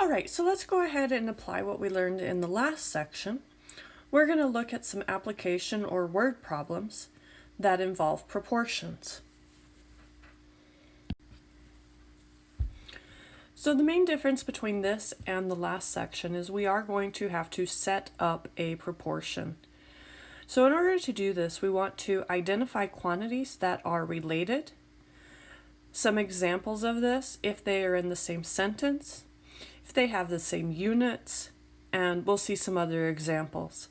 All right, so let's go ahead and apply what we learned in the last section. We're going to look at some application or word problems that involve proportions. So the main difference between this and the last section is we are going to have to set up a proportion. So in order to do this, we want to identify quantities that are related. Some examples of this, if they are in the same sentence, if they have the same units, and we'll see some other examples.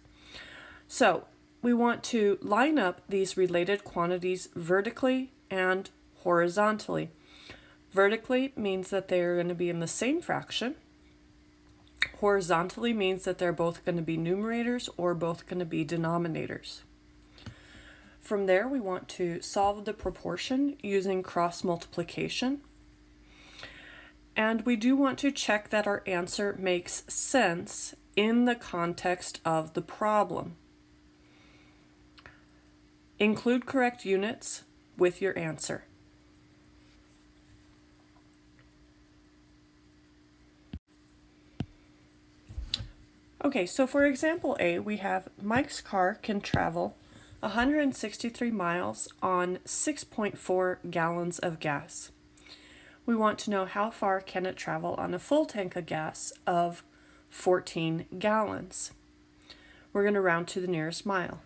So we want to line up these related quantities vertically and horizontally. Vertically means that they're going to be in the same fraction. Horizontally means that they're both going to be numerators or both going to be denominators. From there, we want to solve the proportion using cross multiplication. And we do want to check that our answer makes sense in the context of the problem. Include correct units with your answer. Okay, so for example A, we have Mike's car can travel 163 miles on 6.4 gallons of gas. We want to know how far can it travel on a full tank of gas of 14 gallons. We're going to round to the nearest mile.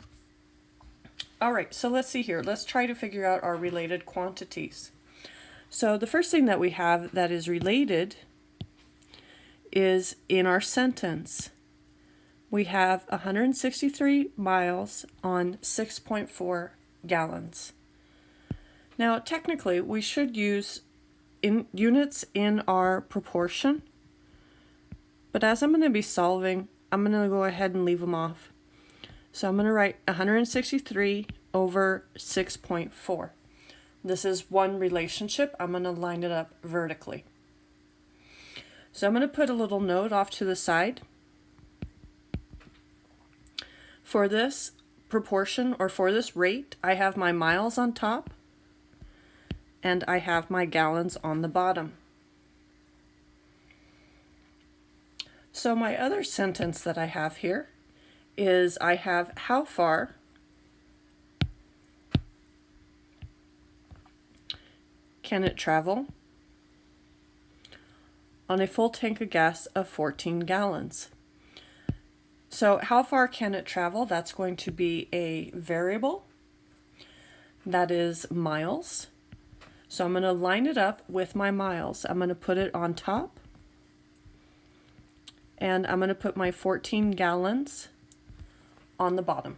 All right, so let's see here. Let's try to figure out our related quantities. So the first thing that we have that is related is in our sentence. We have 163 miles on 6.4 gallons. Now, technically, we should use units in our proportion, but as I'm going to be solving, I'm going to go ahead and leave them off. So I'm going to write 163 over 6.4. This is one relationship. I'm going to line it up vertically. So I'm going to put a little note off to the side. For this proportion, or for this rate, I have my miles on top and I have my gallons on the bottom. So my other sentence that I have here is I have how far can it travel on a full tank of gas of 14 gallons. So how far can it travel? That's going to be a variable. That is miles. So I'm going to line it up with my miles. I'm going to put it on top. And I'm going to put my 14 gallons on the bottom.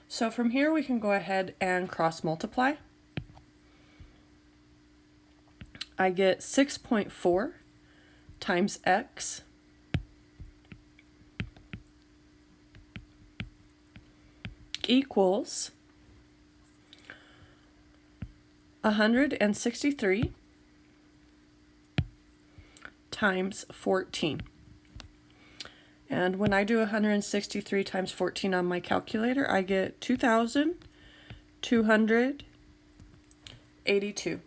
So from here we can go ahead and cross multiply. I get 6.4 times x equals 163 times 14. And when I do 163 times 14 on my calculator, I get 2,282.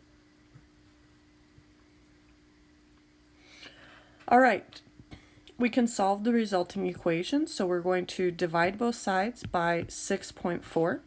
All right, we can solve the resulting equation, so we're going to divide both sides by 6.4.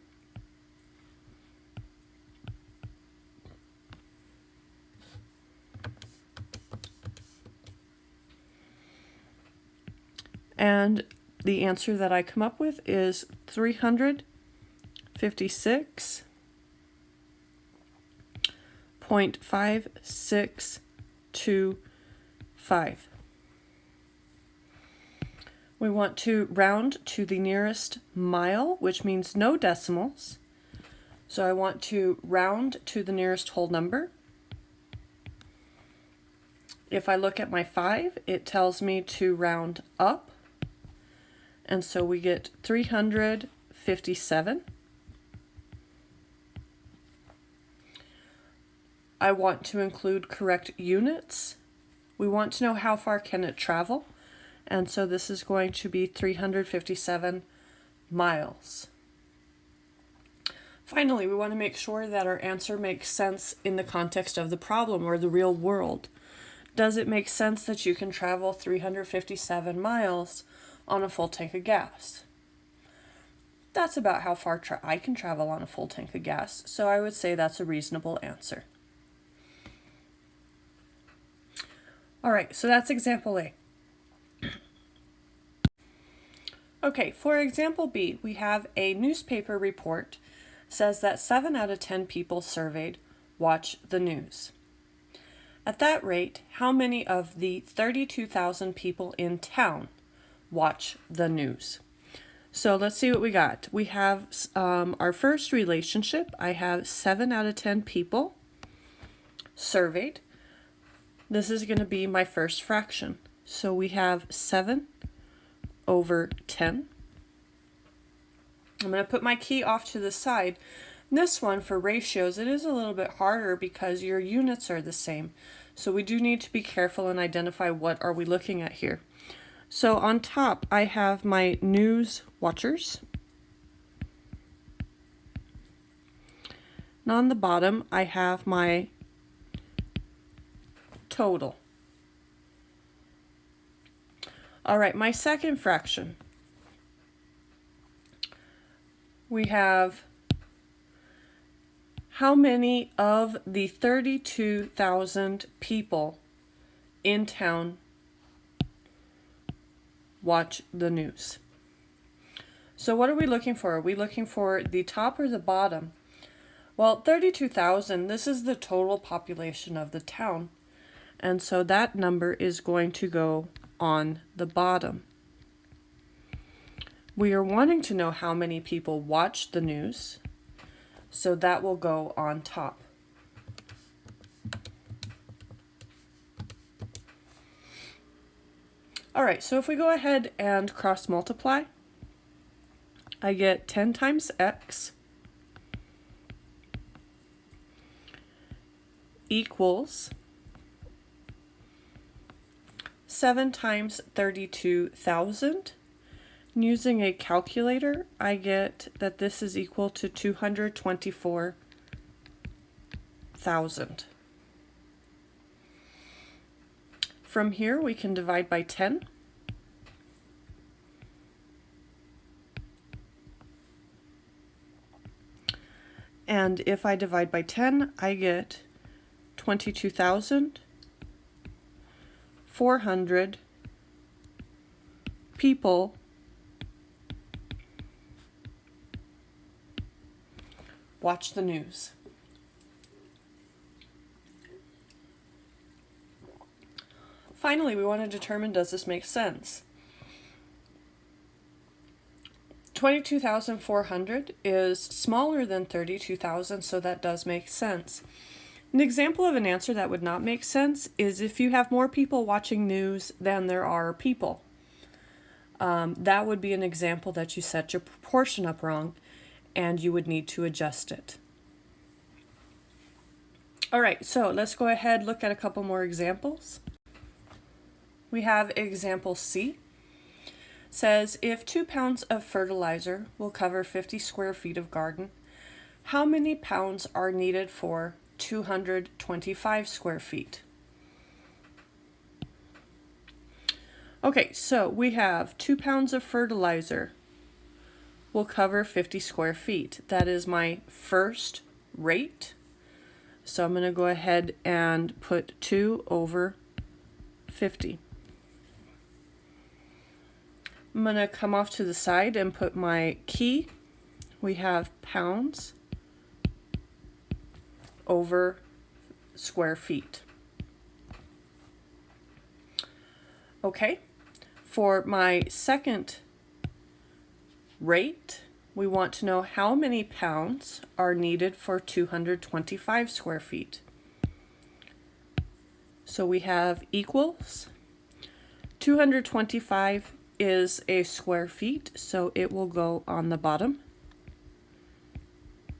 And the answer that I come up with is 356.5625. We want to round to the nearest mile, which means no decimals. So I want to round to the nearest whole number. If I look at my 5, it tells me to round up. And so we get 357. I want to include correct units. We want to know how far can it travel. And so this is going to be 357 miles. Finally, we want to make sure that our answer makes sense in the context of the problem or the real world. Does it make sense that you can travel 357 miles on a full tank of gas? That's about how far I can travel on a full tank of gas, so I would say that's a reasonable answer. All right, so that's example A. Okay, for example B, we have a newspaper report says that 7 out of 10 people surveyed watch the news. At that rate, how many of the 32,000 people in town watch the news? So let's see what we got. We have our first relationship. I have 7 out of 10 people surveyed. This is going to be my first fraction. So we have 7 over 10. I'm going to put my key off to the side. This one, for ratios, it is a little bit harder because your units are the same. So we do need to be careful and identify what are we looking at here. So on top, I have my news watchers. And on the bottom, I have my total. All right, my second fraction. We have how many of the 32,000 people in town watch the news. So what are we looking for? Are we looking for the top or the bottom? Well, 32,000, this is the total population of the town. And so that number is going to go on the bottom. We are wanting to know how many people watch the news, so that will go on top. All right, so if we go ahead and cross multiply, I get 10 times x equals 7 times 32,000. Using a calculator, I get that this is equal to 224,000. From here, we can divide by 10. And if I divide by 10, I get 22,400 people watch the news. Finally, we want to determine, does this make sense? 22,400 is smaller than 32,000, so that does make sense. An example of an answer that would not make sense is if you have more people watching news than there are people. That would be an example that you set your proportion up wrong, and you would need to adjust it. All right, so let's go ahead and look at a couple more examples. We have example C. Says if 2 pounds of fertilizer will cover 50 square feet of garden, how many pounds are needed for 225 square feet? Okay, so we have 2 pounds of fertilizer will cover 50 square feet. That is my first rate. So I'm going to go ahead and put 2 over 50. I'm going to come off to the side and put my key. We have pounds over square feet. Okay, for my second rate, we want to know how many pounds are needed for 225 square feet. So we have equals 225 is a square feet, so it will go on the bottom,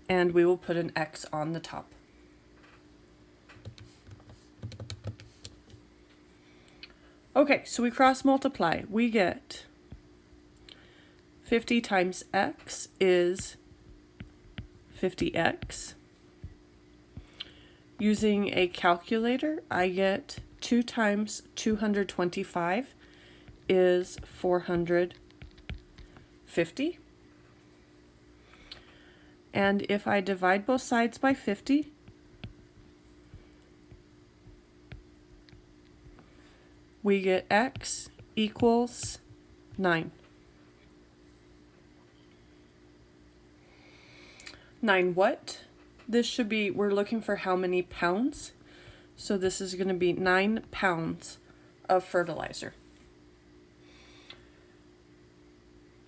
and we will put an X on the top. Okay, so we cross multiply. We get 50 times X is 50x. Using a calculator, I get 2 times 225 is 450. And if I divide both sides by 50, we get x equals 9. 9 what? This should be, we're looking for how many pounds. So this is going to be 9 pounds of fertilizer.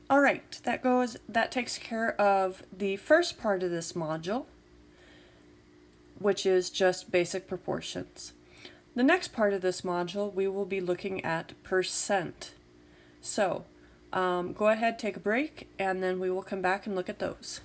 All right, that takes care of the first part of this module, which is just basic proportions. The next part of this module, we will be looking at percent. So go ahead, take a break, and then we will come back and look at those.